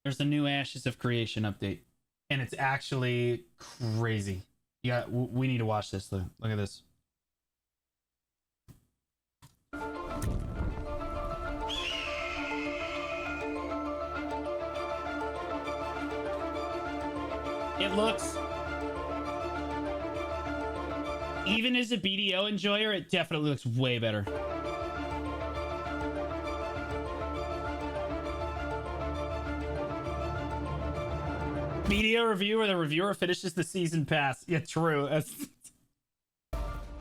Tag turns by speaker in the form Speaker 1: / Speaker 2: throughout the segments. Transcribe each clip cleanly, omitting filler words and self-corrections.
Speaker 1: There's a new Ashes of Creation update, and it's actually crazy. Yeah, we need to watch this. Look at this. It looks, even as a BDO enjoyer, it definitely looks way better. Media review, where the reviewer finishes the season pass. Yeah, true.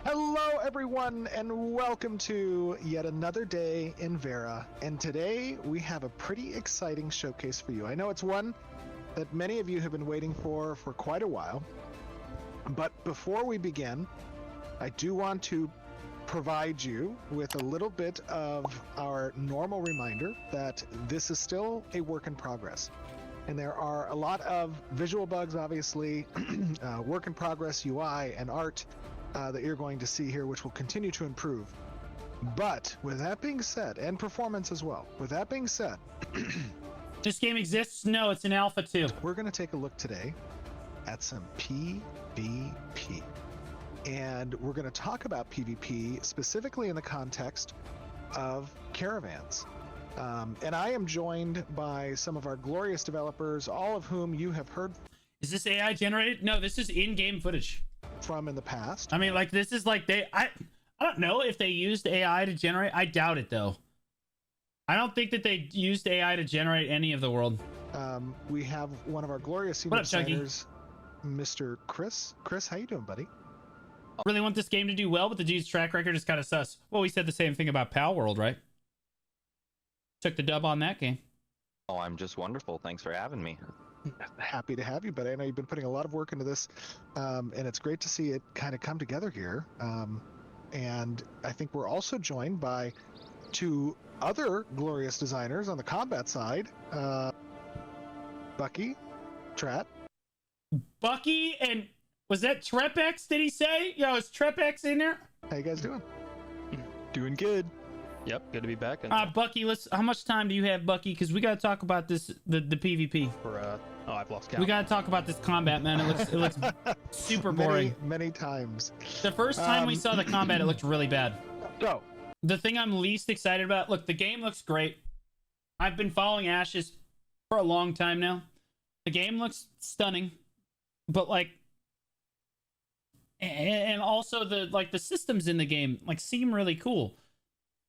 Speaker 2: Hello, everyone, and welcome to yet another day in Vera. And today we have a pretty exciting showcase for you. I know it's one that many of you have been waiting for quite a while. But before we begin, I do want to provide you with a little bit of our normal reminder that this is still a work in progress. And there are a lot of visual bugs, obviously, work in progress UI and art that you're going to see here, which will continue to improve. But with that being said, and performance as well, with that being said,
Speaker 1: this game exists? No, it's an alpha too.
Speaker 2: We're going to take a look today at some PvP. And we're going to talk about PvP specifically in the context of caravans. And I am joined by some of our glorious developers, all of whom you have heard.
Speaker 1: Is this AI generated? No, this is in-game footage
Speaker 2: From in the past.
Speaker 1: I mean, like, this is like I don't know if they used AI to generate. I doubt it, though. I don't think that they used AI to generate any of the world.
Speaker 2: We have one of our glorious senior designers, Mr. Chris. Chris, how you doing, buddy?
Speaker 1: Really want this game to do well, but the dude's track record is kind of sus. Well, we said the same thing about Pal World, right? Took the dub on that game.
Speaker 3: Oh, I'm just wonderful. Thanks for having me.
Speaker 2: Happy to have you, but I know you've been putting a lot of work into this, and it's great to see it kind of come together here. And I think we're also joined by two other glorious designers on the combat side, Bucky, Trat.
Speaker 1: Bucky, and was that Trepex, did he say? Yo, is Trepex in there?
Speaker 2: How you guys doing?
Speaker 4: Doing good. Yep, good to be back.
Speaker 1: Bucky, how much time do you have, Bucky? Because we got to talk about this, the PvP.
Speaker 4: For oh, I've lost count.
Speaker 1: We got to talk about this combat, man. It looks super boring.
Speaker 2: Many times.
Speaker 1: The first time we saw the combat, it looked really bad.
Speaker 2: Go.
Speaker 1: The thing I'm least excited about, look, the game looks great. I've been following Ashes for a long time now. The game looks stunning, but like, and also the systems in the game like seem really cool.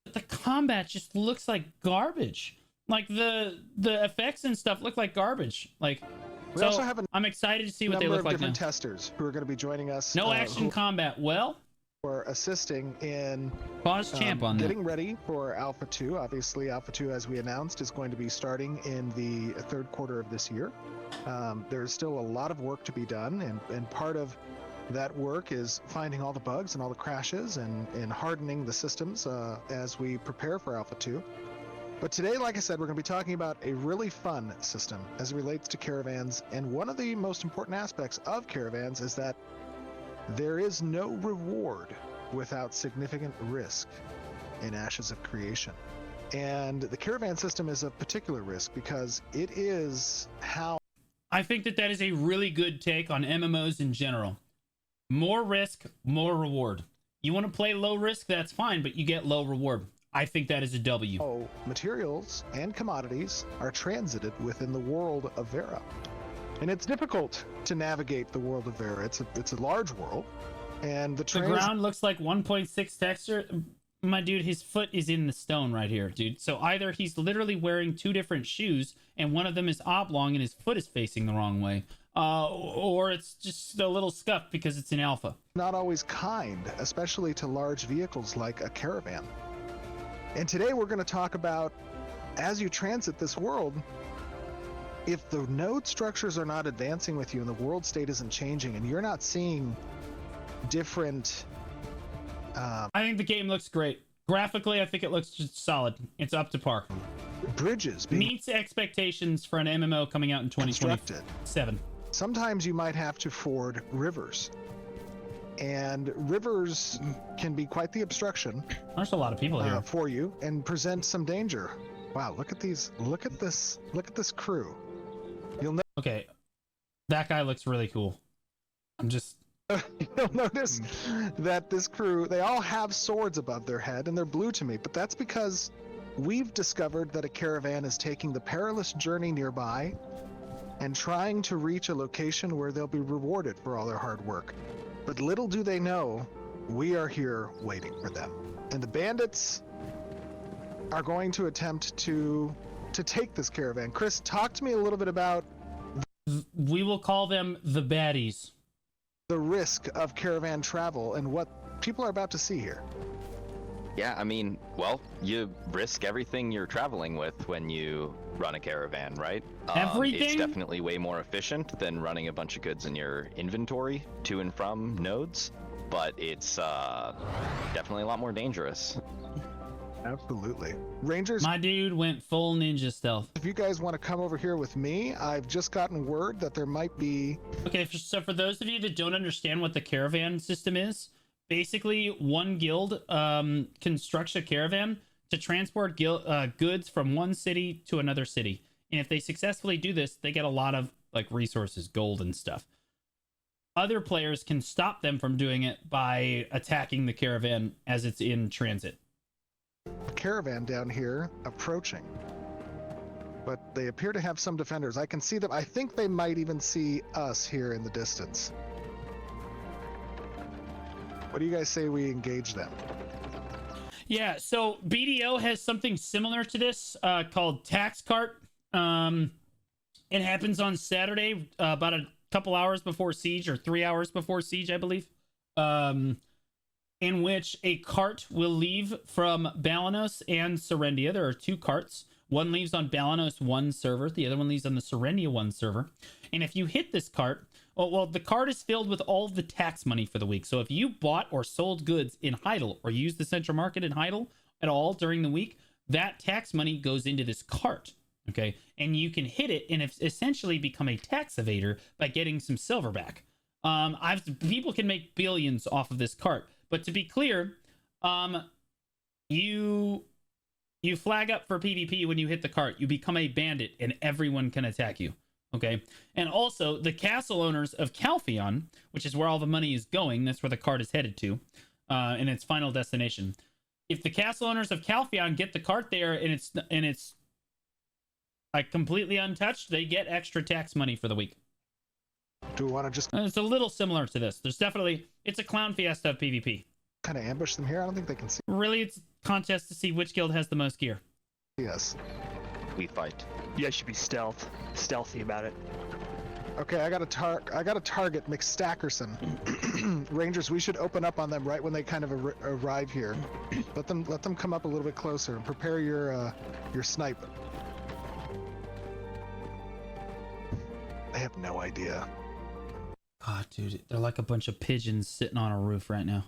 Speaker 1: But the combat just looks like garbage. Like the effects and stuff look like garbage. Like,
Speaker 2: we also have
Speaker 1: I'm excited to see what they look like now.
Speaker 2: Different testers who are going to be joining us.
Speaker 1: No action combat. Well,
Speaker 2: for assisting in
Speaker 1: pause champ on
Speaker 2: getting ready for Alpha 2. Obviously, Alpha 2, as we announced, is going to be starting in the third quarter of this year. There's still a lot of work to be done, and part of that work is finding all the bugs and all the crashes and hardening the systems as we prepare for Alpha 2. But today, like I said, we're going to be talking about a really fun system as it relates to caravans. And one of the most important aspects of caravans is that there is no reward without significant risk in Ashes of Creation. And the caravan system is of particular risk because it is how...
Speaker 1: I think that is a really good take on MMOs in general. More risk, more reward. You want to play low risk, that's fine, but you get low reward. I think that is a W.
Speaker 2: Oh, materials and commodities are transited within the world of Vera. And it's difficult to navigate the world of Vera. It's a large world. And the
Speaker 1: ground looks like 1.6 texture. My dude, his foot is in the stone right here, dude. So either he's literally wearing two different shoes and one of them is oblong and his foot is facing the wrong way. Or it's just a little scuffed because it's an alpha.
Speaker 2: Not always kind, especially to large vehicles like a caravan. And today we're going to talk about, as you transit this world, if the node structures are not advancing with you and the world state isn't changing and you're not seeing different...
Speaker 1: I think the game looks great. Graphically, I think it looks just solid. It's up to par.
Speaker 2: Bridges
Speaker 1: meets expectations for an MMO coming out in 2027.
Speaker 2: Sometimes you might have to ford rivers, and rivers can be quite the obstruction.
Speaker 1: There's a lot of people here
Speaker 2: for you and present some danger. Wow, look at these. Look at this. Look at this crew.
Speaker 1: Okay, that guy looks really cool.
Speaker 2: You'll notice that this crew, they all have swords above their head and they're blue to me, but that's because we've discovered that a caravan is taking the perilous journey nearby and trying to reach a location where they'll be rewarded for all their hard work. But little do they know, we are here waiting for them. And the bandits are going to attempt to take this caravan. Chris, talk to me a little bit about
Speaker 1: We will call them the baddies.
Speaker 2: the risk of caravan travel and what people are about to see here.
Speaker 3: Yeah, I mean, well, you risk everything you're traveling with when you run a caravan, right?
Speaker 1: Everything?
Speaker 3: It's definitely way more efficient than running a bunch of goods in your inventory to and from nodes, but it's definitely a lot more dangerous.
Speaker 2: Absolutely. Rangers,
Speaker 1: My dude went full ninja stealth.
Speaker 2: if you guys want to come over here with me, I've just gotten word that there might be...
Speaker 1: Okay, so for those of you that don't understand what the caravan system is, basically one guild constructs a caravan to transport goods from one city to another city. And if they successfully do this, they get a lot of like resources, gold and stuff. Other players can stop them from doing it by attacking the caravan as it's in transit.
Speaker 2: caravan down here approaching, but they appear to have some defenders. I can see them. I think they might even see us here in the distance. What do you guys say we engage them?
Speaker 1: Yeah, so BDO has something similar to this called Tax Cart. It happens on Saturday, about a couple hours before Siege, or 3 hours before Siege, I believe. In which a cart will leave from Balanos and Serendia. There are two carts. One leaves on Balanos 1 server. The other one leaves on the Serendia 1 server. And if you hit this cart, well, the cart is filled with all of the tax money for the week. So if you bought or sold goods in Heidel or used the central market in Heidel at all during the week, that tax money goes into this cart. Okay. And you can hit it and it's essentially become a tax evader by getting some silver back. People can make billions off of this cart. But to be clear, you flag up for PvP when you hit the cart. You become a bandit and everyone can attack you. Okay. And also the castle owners of Calpheon, which is where all the money is going. That's where the cart is headed to, in its final destination. If the castle owners of Calpheon get the cart there and it's like completely untouched, they get extra tax money for the week.
Speaker 2: Do we want to just
Speaker 1: It's a little similar to this. It's a clown fiesta of PvP.
Speaker 2: kind of ambush them here? I don't think they can see
Speaker 1: Really, it's a contest to see which guild has the most gear.
Speaker 2: us.
Speaker 3: We fight.
Speaker 4: You guys should be stealthy about it.
Speaker 2: Okay, I got a target, McStackerson. Rangers, we should open up on them right when they kind of arrive here. Let them come up a little bit closer and prepare your snipe. I have no idea.
Speaker 1: God, dude, they're like a bunch of pigeons sitting on a roof right now.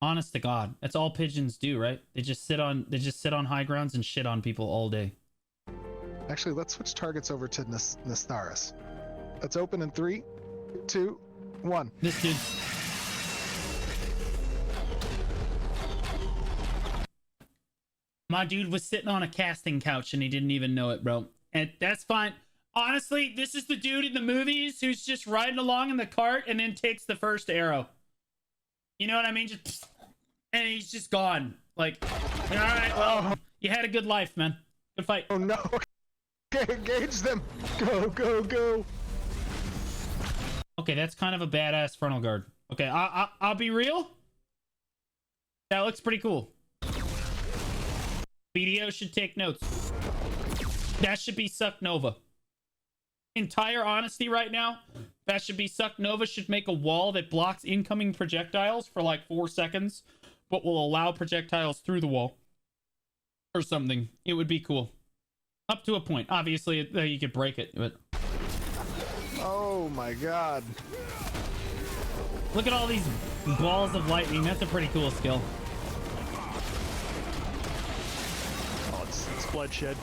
Speaker 1: Honest to God, that's all pigeons do, right? They just sit on high grounds and shit on people all day.
Speaker 2: Actually, let's switch targets over to Nestaris. Let's open in 3, 2, 1.
Speaker 1: This dude. My dude was sitting on a casting couch and he didn't even know it, bro. And that's fine. Honestly, this is the dude in the movies who's just riding along in the cart and then takes the first arrow. You know what I mean? Just, and he's just gone. Like, all right, well, you had a good life, man. Good fight.
Speaker 2: Oh no! Okay, engage them! Go, go, go!
Speaker 1: Okay, that's kind of a badass frontal guard. Okay, I'll be real. That looks pretty cool. BDO should take notes. That should be Suck Nova. Entire honesty right now, that should be Suck Nova should make a wall that blocks incoming projectiles for like 4 seconds, but will allow projectiles through the wall. Or something. It would be cool. Up to a point. Obviously, you could break it, but...
Speaker 2: Oh my god.
Speaker 1: Look at all these balls of lightning. That's a pretty cool skill.
Speaker 4: Oh, it's bloodshed.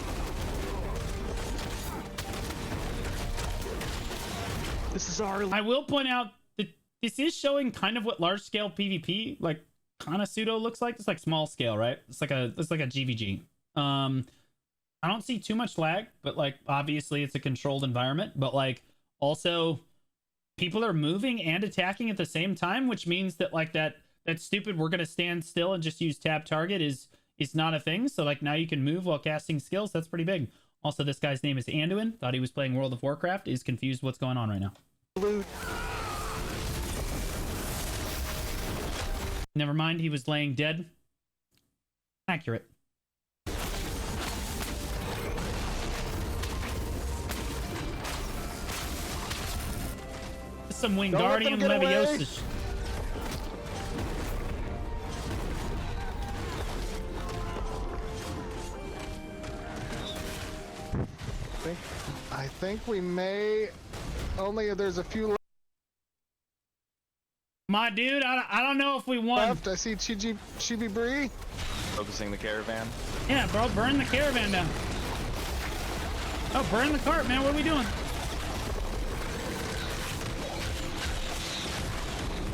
Speaker 4: This is our...
Speaker 1: I will point out that this is showing kind of what large scale PvP like kind of pseudo looks like. It's like small scale, right? It's like a GVG. I don't see too much lag, but like obviously it's a controlled environment, but like also people are moving and attacking at the same time, which means that like that stupid we're gonna stand still and just use tab target is not a thing. So like now you can move while casting skills. That's pretty big. Also, this guy's name is Anduin. Thought he was playing World of Warcraft. Is confused what's going on right now.
Speaker 2: Loot.
Speaker 1: Never mind, he was laying dead. Accurate. Some Wingardium Leviosa.
Speaker 2: I think we may. Only there's a few
Speaker 1: My dude, I don't know if we won.
Speaker 2: left. I see Chibi Bree.
Speaker 3: Focusing the caravan.
Speaker 1: Yeah, bro, burn the caravan down. Oh, burn the cart, man. What are we doing?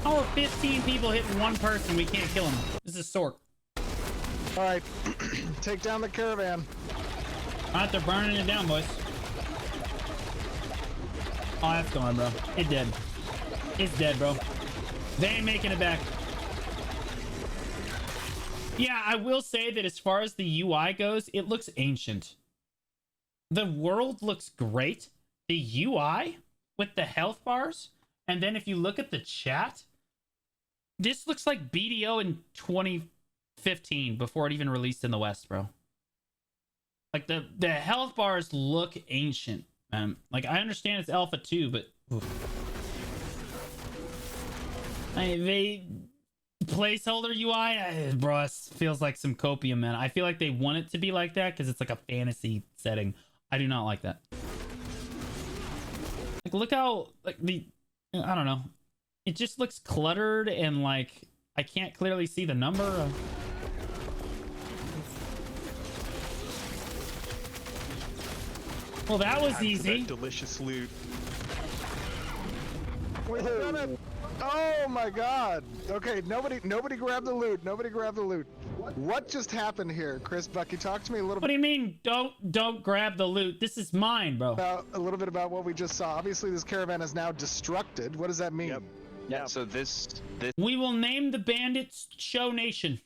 Speaker 1: How are 15 people hitting one person? We can't kill him. This is Sork.
Speaker 2: All right, take down the caravan.
Speaker 1: All right, they're burning it down, boys. Oh, that's gone, bro. It's dead. It's dead, bro. They ain't making it back. Yeah, I will say that as far as the UI goes, it looks ancient. The world looks great. The UI with the health bars, and then if you look at the chat, this looks like BDO in 2015 before it even released in the West, bro. Like the health bars look ancient. Like I understand it's alpha 2, but oof. They placeholder UI, bro, it feels like some copium, man. I feel like they want it to be like that because it's like a fantasy setting. I do not like that. Like look how like I don't know. It just looks cluttered and like I can't clearly see the number. Well, that was
Speaker 4: Time for
Speaker 1: easy.
Speaker 4: that delicious loot.
Speaker 2: We done it. Oh my God. Okay, nobody grab the loot. Nobody grab the loot. What just happened here, Chris? Bucky, talk to me a little
Speaker 1: What do you mean? Don't grab the loot. This is mine, bro.
Speaker 2: bit about what we just saw. Obviously, this caravan is now destructed. What does that mean?
Speaker 4: Yep.
Speaker 3: Yeah. So this
Speaker 1: We will name the bandits Show Nation.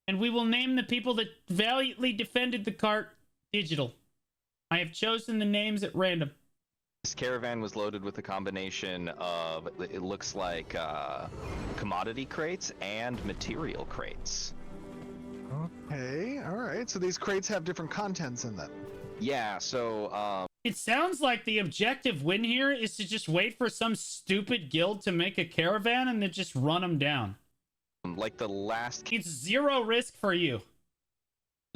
Speaker 1: And we will name the people that valiantly defended the cart Digital. I have chosen the names at random.
Speaker 3: This caravan was loaded with a combination of, it looks like, commodity crates and material crates.
Speaker 2: Okay, all right. So these crates have different contents in them.
Speaker 3: Yeah, so,
Speaker 1: It sounds like the objective win here is to just wait for some stupid guild to make a caravan and then just run them down.
Speaker 3: like the last...
Speaker 1: It's zero risk for you.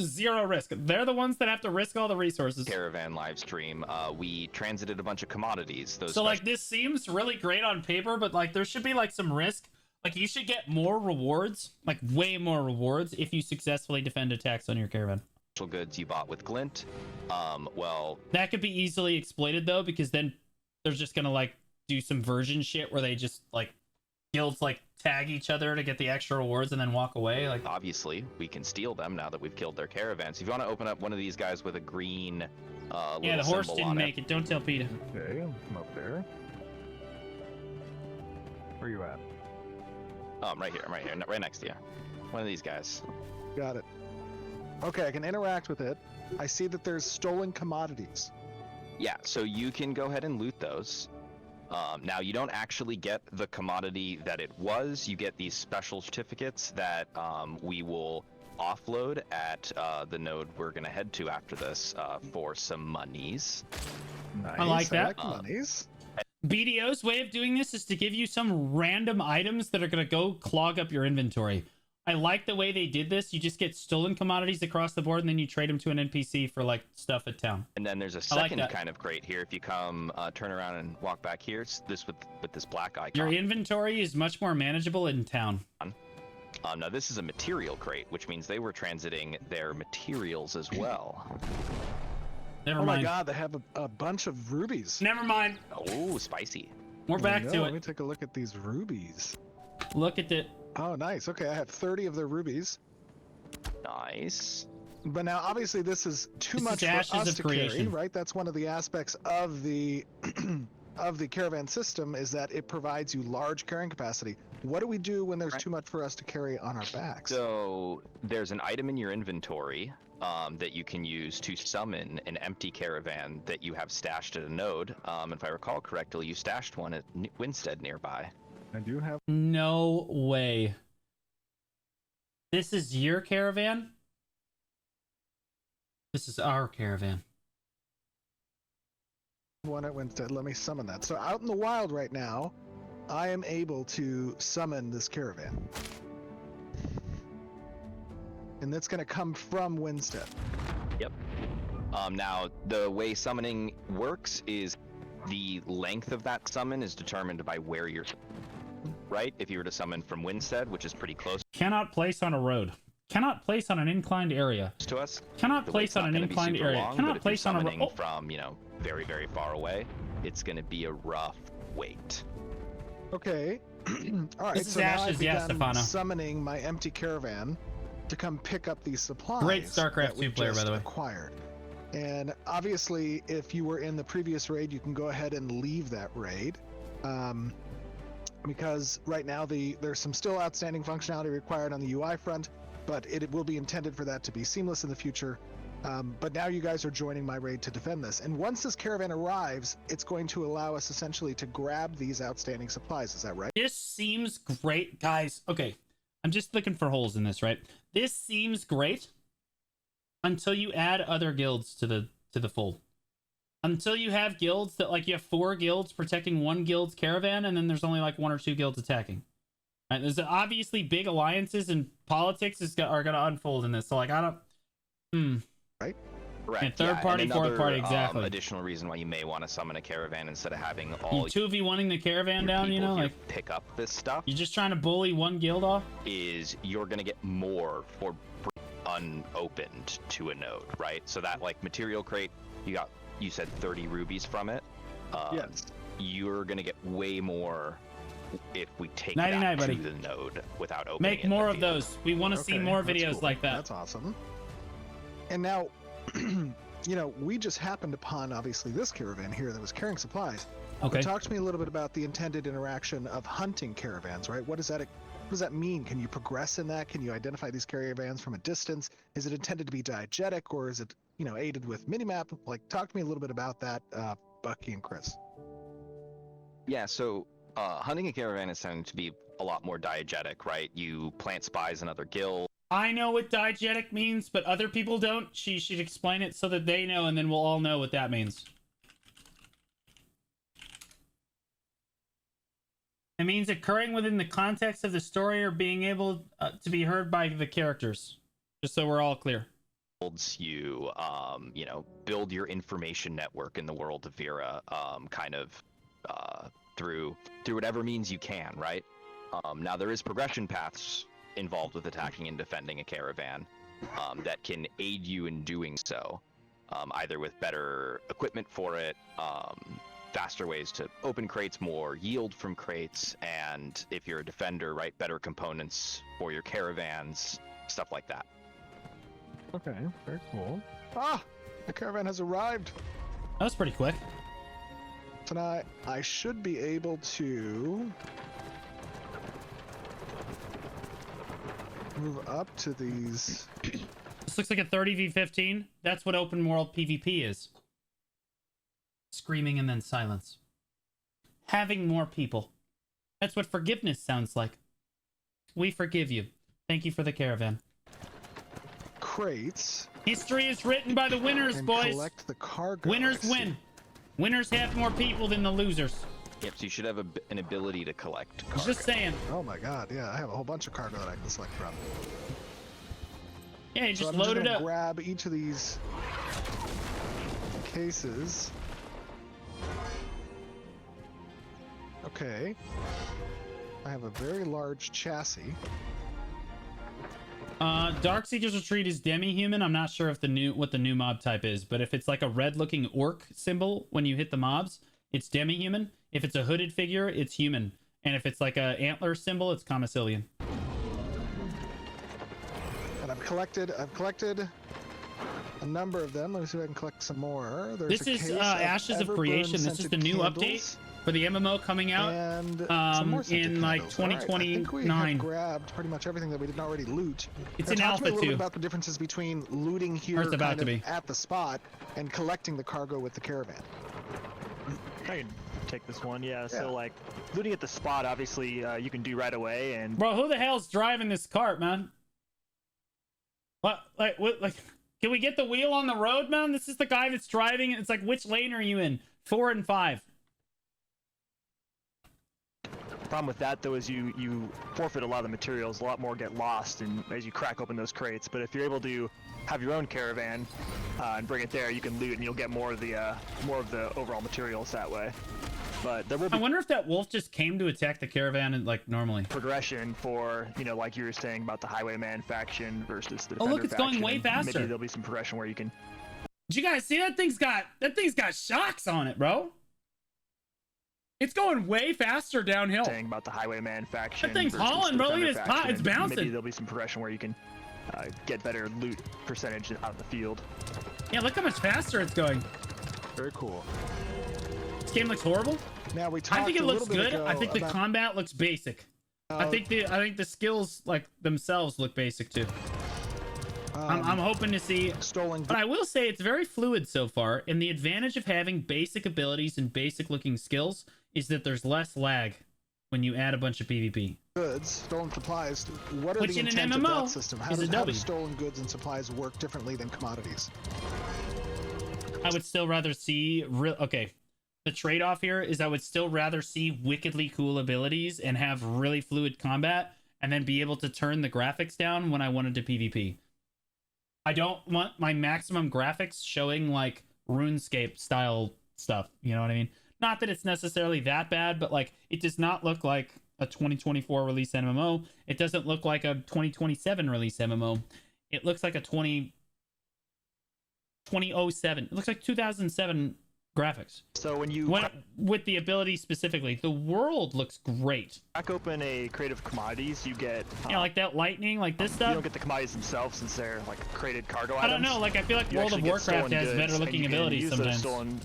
Speaker 1: Zero risk. They're the ones that have to risk all the resources.
Speaker 3: caravan live stream, we transited a bunch of commodities. Those
Speaker 1: So like this seems really great on paper, but like there should be like some risk. Like you should get more rewards, like way more rewards if you successfully defend attacks on your caravan.
Speaker 3: special goods you bought with Glint, well...
Speaker 1: That could be easily exploited though, because then they're just gonna like do some version shit where they just like guilds like tag each other to get the extra rewards and then walk away. Like
Speaker 3: Obviously, we can steal them now that we've killed their caravans. If you want to open up one of these guys with a green
Speaker 1: yeah, the
Speaker 3: little
Speaker 1: horse
Speaker 3: symbol
Speaker 1: didn't
Speaker 3: on
Speaker 1: make it. Don't tell Peter.
Speaker 2: Okay, I'm up there. Where you at?
Speaker 3: Oh, I'm right here, right next to you. One of these guys.
Speaker 2: Got it. Okay, I can interact with it. I see that there's stolen commodities.
Speaker 3: Yeah, so you can go ahead and loot those. Now, you don't actually get the commodity that it was. You get these special certificates that we will offload at the node we're going to head to after this for some monies.
Speaker 2: Nice.
Speaker 1: I like that.
Speaker 2: Monies.
Speaker 1: BDO's way of doing this is to give you some random items that are going to go clog up your inventory. I like the way they did this. You just get stolen commodities across the board and then you trade them to an NPC for like stuff at town.
Speaker 3: And then there's a second kind of crate here. If you come turn around and walk back here, it's this with this black icon.
Speaker 1: Your inventory is much more manageable in town.
Speaker 3: Now this is a material crate, which means they were transiting their materials as well.
Speaker 1: Never
Speaker 2: Oh
Speaker 1: mind.
Speaker 2: my God, they have a bunch of rubies.
Speaker 1: Never mind.
Speaker 3: Oh, spicy.
Speaker 1: We're back to
Speaker 2: Let me
Speaker 1: it.
Speaker 2: take a look at these rubies.
Speaker 1: Look at it.
Speaker 2: Oh, nice. Okay, I have 30 of their rubies.
Speaker 3: Nice.
Speaker 2: But now, obviously, this is too
Speaker 1: This is
Speaker 2: much for
Speaker 1: Ashes
Speaker 2: us
Speaker 1: of
Speaker 2: to
Speaker 1: Creation.
Speaker 2: carry, right? That's one of the aspects of the of the caravan system is that it provides you large carrying capacity. What do we do when there's too much for us to carry on our backs?
Speaker 3: So there's an item in your inventory that you can use to summon an empty caravan that you have stashed at a node. If I recall correctly, you stashed one at Winstead nearby.
Speaker 2: I do have.
Speaker 1: No way. This is your caravan? This is our caravan.
Speaker 2: One at Winstead. Let me summon that. So out in the wild right now, I am able to summon this caravan. And that's going to come from Winstead.
Speaker 3: Yep. Now, the way summoning works is the length of that summon is determined by where you're... Right? If you were to summon from Winstead, which is pretty close
Speaker 1: Cannot place on a road. Cannot place on an inclined area.
Speaker 3: to us,
Speaker 1: Cannot
Speaker 3: the
Speaker 1: place
Speaker 3: wait's
Speaker 1: on
Speaker 3: not
Speaker 1: an
Speaker 3: gonna be
Speaker 1: inclined
Speaker 3: super
Speaker 1: area.
Speaker 3: long, but
Speaker 1: Cannot
Speaker 3: if you're
Speaker 1: place on a
Speaker 3: summoning
Speaker 1: road.
Speaker 3: from, very, very far away, it's going to be a rough wait.
Speaker 2: Okay. All right.
Speaker 1: This is
Speaker 2: so now
Speaker 1: Ashes,
Speaker 2: I've
Speaker 1: yeah,
Speaker 2: begun
Speaker 1: Stefano.
Speaker 2: summoning my empty caravan to come pick up these supplies.
Speaker 1: Great StarCraft
Speaker 2: that
Speaker 1: 2
Speaker 2: we
Speaker 1: player, by
Speaker 2: just
Speaker 1: the way.
Speaker 2: Acquired. And obviously, if you were in the previous raid, you can go ahead and leave that raid. Because right now there's some still outstanding functionality required on the UI front, but it will be intended for that to be seamless in the future. But now you guys are joining my raid to defend this. And once this caravan arrives, it's going to allow us essentially to grab these outstanding supplies. Is that right?
Speaker 1: This seems great, guys. Okay, I'm just looking for holes in this, right? This seems great until you add other guilds to the fold. Until you have guilds that, like, you have 4 guilds protecting one guild's caravan, and then there's only like 1 or 2 guilds attacking. Right? There's obviously big alliances and politics are going to unfold in this. So, like, I don't.
Speaker 3: Right.
Speaker 1: And third party,
Speaker 3: and
Speaker 1: fourth
Speaker 3: another,
Speaker 1: party, exactly.
Speaker 3: Additional reason why you may want to summon a caravan instead of having
Speaker 1: You
Speaker 3: all
Speaker 1: 2v1ing the caravan
Speaker 3: your
Speaker 1: down, you
Speaker 3: people
Speaker 1: know,
Speaker 3: here
Speaker 1: like
Speaker 3: pick up this stuff
Speaker 1: you're just trying to bully one guild off.
Speaker 3: is you're gonna get more for unopened to a node, right? So that like material crate, you said 30 rubies from it.
Speaker 2: Yes.
Speaker 3: You're gonna get way more if we take
Speaker 1: Nighty
Speaker 3: that
Speaker 1: night, buddy.
Speaker 3: to the node without opening
Speaker 1: Make
Speaker 3: it in the
Speaker 1: more of
Speaker 3: field.
Speaker 1: those. We want to see
Speaker 2: Okay,
Speaker 1: more
Speaker 2: that's
Speaker 1: videos
Speaker 2: cool.
Speaker 1: like that.
Speaker 2: That's awesome. And now, we just happened upon obviously this caravan here that was carrying supplies.
Speaker 1: Okay.
Speaker 2: But talk to me a little bit about the intended interaction of hunting caravans, right? What does that mean? Can you progress in that? Can you identify these caravans from a distance? Is it intended to be diegetic, or is it, aided with minimap? Like, talk to me a little bit about that, Bucky and Chris.
Speaker 3: Yeah, so hunting a caravan is tending to be a lot more diegetic, right? You plant spies in other guilds.
Speaker 1: I know what diegetic means, but other people don't. She should explain it so that they know, and then we'll all know what that means. It means occurring within the context of the story or being able to be heard by the characters. Just so we're all clear.
Speaker 3: You build your information network in the world of Vera, through whatever means you can, right? Now there is progression paths involved with attacking and defending a caravan that can aid you in doing so, either with better equipment for it, faster ways to open crates, more yield from crates, and if you're a defender, right, better components for your caravans, stuff like that.
Speaker 2: Okay, very cool. Ah, the caravan has arrived.
Speaker 1: That was pretty quick.
Speaker 2: So now I should be able to move up to these.
Speaker 1: This looks like a 30v15. That's what open world PvP is. Screaming and then silence. Having more people. That's what forgiveness sounds like. We forgive you. Thank you for the caravan.
Speaker 2: Crates.
Speaker 1: History is written by the winners,
Speaker 2: And
Speaker 1: boys.
Speaker 2: collect the cargo.
Speaker 1: Winners
Speaker 2: I see.
Speaker 1: win. Winners have more people than the losers.
Speaker 3: Yep, so you should have an ability to collect
Speaker 1: I was
Speaker 3: cargo.
Speaker 1: just saying.
Speaker 2: Oh my god, yeah, I have a whole bunch of cargo that I can select from.
Speaker 1: Yeah, you
Speaker 2: So
Speaker 1: just
Speaker 2: I'm
Speaker 1: load it
Speaker 2: gonna
Speaker 1: up.
Speaker 2: grab each of these cases. Okay. I have a very large chassis.
Speaker 1: Darkseeker's Retreat is demi-human. I'm not sure if what the new mob type is, but if it's like a red-looking orc symbol when you hit the mobs, it's demi-human. If it's a hooded figure, it's human. And if it's like a antler symbol, it's Comicillion.
Speaker 2: And I've collected a number of them. Let me see if I can collect some more. There's
Speaker 1: This
Speaker 2: a
Speaker 1: is
Speaker 2: case of
Speaker 1: Ashes of
Speaker 2: Everburn
Speaker 1: Creation. This is
Speaker 2: scented
Speaker 1: the new
Speaker 2: candles
Speaker 1: update for the MMO coming out
Speaker 2: and some more scented
Speaker 1: in like
Speaker 2: candles. All right, I think we
Speaker 1: 2029.
Speaker 2: have grabbed pretty much everything that we didn't already loot.
Speaker 1: It's
Speaker 2: Now,
Speaker 1: in
Speaker 2: talk to me
Speaker 1: alpha
Speaker 2: a little bit
Speaker 1: too.
Speaker 2: about the differences between looting here
Speaker 1: it's about
Speaker 2: kind
Speaker 1: to
Speaker 2: of
Speaker 1: be.
Speaker 2: at the spot and collecting the cargo with the caravan.
Speaker 4: I can take this one. Yeah. So like looting at the spot, obviously you can do right away, and
Speaker 1: Bro, who the hell's driving this cart, man? What? Like, can we get the wheel on the road, man? This is the guy that's driving it. It's like, which lane are you in? 4 and 5.
Speaker 4: problem with that though is you forfeit a lot of the materials. A lot more get lost, and as you crack open those crates. But if you're able to have your own caravan and bring it there, you can loot, and you'll get more of the overall materials that way. But there will
Speaker 1: I
Speaker 4: be
Speaker 1: wonder if that wolf just came to attack the caravan and like normally.
Speaker 4: progression for, you know, like you were saying about the Highwayman faction versus the
Speaker 1: Oh, look,
Speaker 4: Defender
Speaker 1: it's going
Speaker 4: faction,
Speaker 1: way
Speaker 4: and
Speaker 1: faster.
Speaker 4: Maybe there'll be some progression where you can.
Speaker 1: Did you guys see that thing's got shocks on it, bro? It's going way faster downhill.
Speaker 4: Saying about the Highwayman faction.
Speaker 1: That thing's
Speaker 4: versus
Speaker 1: hauling,
Speaker 4: the
Speaker 1: bro. Look at
Speaker 4: Defender
Speaker 1: his pot.
Speaker 4: faction,
Speaker 1: It's
Speaker 4: and
Speaker 1: bouncing.
Speaker 4: Maybe there'll be some progression where you can get better loot percentage out of the field.
Speaker 1: Yeah, look how much faster it's going.
Speaker 2: Very cool.
Speaker 1: This game looks horrible.
Speaker 2: Now we talked
Speaker 1: I think it
Speaker 2: a
Speaker 1: looks
Speaker 2: little bit
Speaker 1: good.
Speaker 2: ago
Speaker 1: I think the
Speaker 2: about,
Speaker 1: combat looks basic. I think the skills like themselves look basic too. I'm hoping to see,
Speaker 2: stolen.
Speaker 1: but I will say it's very fluid so far. And the advantage of having basic abilities and basic looking skills is that there's less lag when you add a bunch of PvP.
Speaker 2: Goods, stolen supplies. What are
Speaker 1: Which
Speaker 2: the
Speaker 1: in an
Speaker 2: intent of
Speaker 1: MMO
Speaker 2: that system? How
Speaker 1: is a
Speaker 2: does
Speaker 1: W.
Speaker 2: stolen goods and supplies work differently than commodities?
Speaker 1: I would still rather see okay. The trade-off here is I would still rather see wickedly cool abilities and have really fluid combat and then be able to turn the graphics down when I wanted to PvP. I don't want my maximum graphics showing like RuneScape style stuff. You know what I mean? Not that it's necessarily that bad, but like it does not look like a 2024 release MMO. It doesn't look like a 2027 release MMO. It looks like a 2007. It looks like 2007 graphics.
Speaker 4: So when you
Speaker 1: With the ability specifically, the world looks great.
Speaker 4: crack open a crate of commodities, you get
Speaker 1: Yeah, like that lightning, like this
Speaker 4: you
Speaker 1: stuff.
Speaker 4: don't get the commodities themselves since they're like crated cargo
Speaker 1: I
Speaker 4: items.
Speaker 1: don't know. Like I feel like
Speaker 4: You
Speaker 1: World of
Speaker 4: actually get
Speaker 1: Warcraft
Speaker 4: stolen
Speaker 1: has
Speaker 4: goods,
Speaker 1: better
Speaker 4: and
Speaker 1: looking
Speaker 4: you can
Speaker 1: abilities
Speaker 4: use
Speaker 1: sometimes.
Speaker 4: those stolen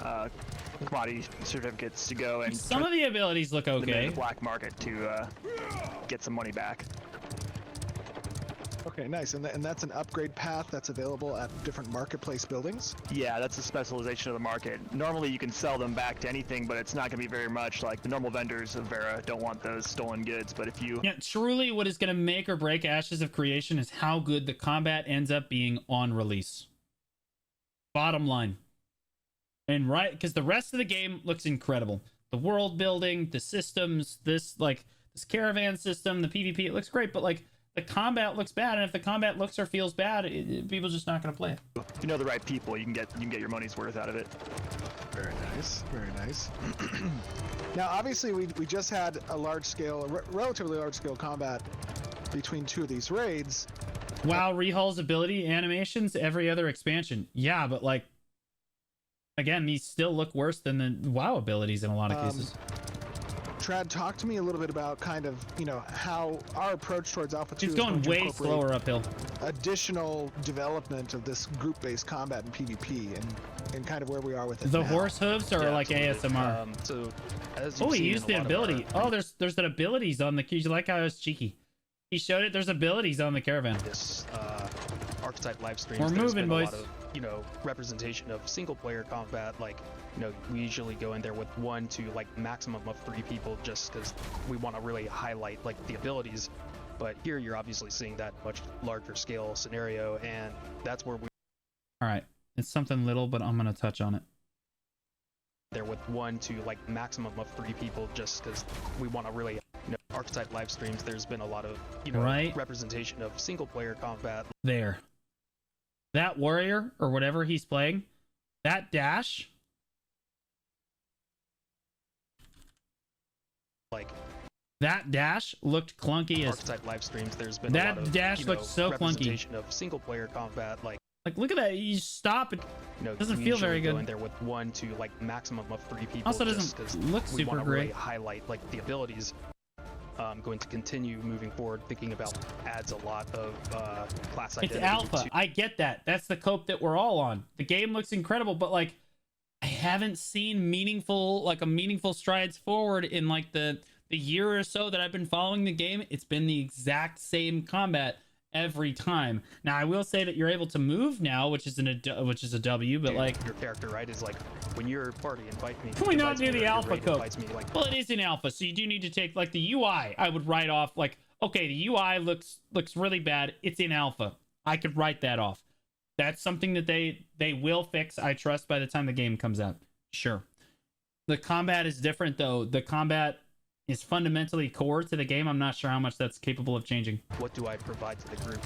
Speaker 4: commodity certificates to go and
Speaker 1: Some of the abilities look
Speaker 4: turn them into
Speaker 1: okay.
Speaker 4: the black market to get some money back.
Speaker 2: Okay, nice. And that's an upgrade path that's available at different marketplace buildings.
Speaker 4: Yeah, that's the specialization of the market. Normally you can sell them back to anything, but it's not going to be very much. Like the normal vendors of Vera don't want those stolen goods, but if you
Speaker 1: Yeah, truly what is going to make or break Ashes of Creation is how good the combat ends up being on release. Bottom line. And right, because the rest of the game looks incredible. The world building, the systems, this caravan system, the PvP, it looks great, but like the combat looks bad, and if the combat looks or feels bad, people just not going to play it.
Speaker 4: if you know the right people, you can get your money's worth out of it.
Speaker 2: Very nice, very nice. Now, obviously, we just had a relatively large scale combat between two of these raids.
Speaker 1: WoW rehauls ability animations every other expansion. Yeah, but like, again, these still look worse than the WoW abilities in a lot of cases.
Speaker 2: Trad, talk to me a little bit about kind of, how our approach towards Alpha 2
Speaker 1: It's
Speaker 2: is
Speaker 1: going
Speaker 2: going to
Speaker 1: way
Speaker 2: incorporate
Speaker 1: slower uphill.
Speaker 2: additional development of this group-based combat in PvP and kind of where we are with it
Speaker 1: The
Speaker 2: now.
Speaker 1: horse hooves are
Speaker 5: Yeah,
Speaker 1: like
Speaker 5: absolutely.
Speaker 1: ASMR.
Speaker 5: So, as
Speaker 1: Oh,
Speaker 5: you've
Speaker 1: he
Speaker 5: seen in
Speaker 1: used
Speaker 5: a
Speaker 1: the
Speaker 5: lot of
Speaker 1: ability.
Speaker 5: our
Speaker 1: Oh, there's that abilities on the. You like how it was cheeky? He showed it. There's abilities on the caravan.
Speaker 5: this archetype live streams,
Speaker 1: We're
Speaker 5: there's
Speaker 1: moving,
Speaker 5: been a
Speaker 1: boys.
Speaker 5: lot of, representation of single player combat. Like, we usually go in there with 1 to like maximum of 3 people, just because we want to really highlight like the abilities. But here you're obviously seeing that much larger scale scenario, and that's where we
Speaker 1: All right, it's something little, but I'm gonna touch on it.
Speaker 5: there with 1 to like maximum of 3 people, just because we want to really archetype live streams. There's been a lot of
Speaker 1: Right.
Speaker 5: representation of single player combat.
Speaker 1: There. That warrior or whatever he's playing, that dash.
Speaker 5: Like
Speaker 1: That dash looked clunky as.
Speaker 5: archetype live streams, there's been
Speaker 1: That
Speaker 5: a lot of
Speaker 1: dash looks so clunky.
Speaker 5: representation of single player combat. Like
Speaker 1: Look at that. You stop it. Doesn't
Speaker 5: we
Speaker 1: feel
Speaker 5: usually
Speaker 1: very
Speaker 5: go
Speaker 1: good.
Speaker 5: in there with 1 to like maximum of 3 people.
Speaker 1: Also
Speaker 5: just
Speaker 1: doesn't
Speaker 5: 'cause
Speaker 1: look
Speaker 5: we
Speaker 1: super
Speaker 5: wanna really
Speaker 1: great.
Speaker 5: highlight like the abilities. going to continue moving forward, thinking about adds a lot of class
Speaker 1: It's
Speaker 5: identity.
Speaker 1: alpha.
Speaker 5: to-
Speaker 1: I get that. That's the cope that we're all on. The game looks incredible, but like I haven't seen meaningful strides forward in like the year or so that I've been following the game. It's been the exact same combat every time. Now I will say that you're able to move now, which is a W, but like
Speaker 5: your character, right, is like when your party invite me.
Speaker 1: Can we not
Speaker 5: invites
Speaker 1: do
Speaker 5: me,
Speaker 1: the
Speaker 5: or your
Speaker 1: alpha
Speaker 5: raid
Speaker 1: code?
Speaker 5: invites me, like,
Speaker 1: well, it is in alpha, so you do need to take like the UI. I would write off like, okay, the UI looks really bad. It's in alpha. I could write that off. That's something that they will fix, I trust, by the time the game comes out. Sure. The combat is different though. The combat is fundamentally core to the game. I'm not sure how much that's capable of changing.
Speaker 5: what do I provide to the group?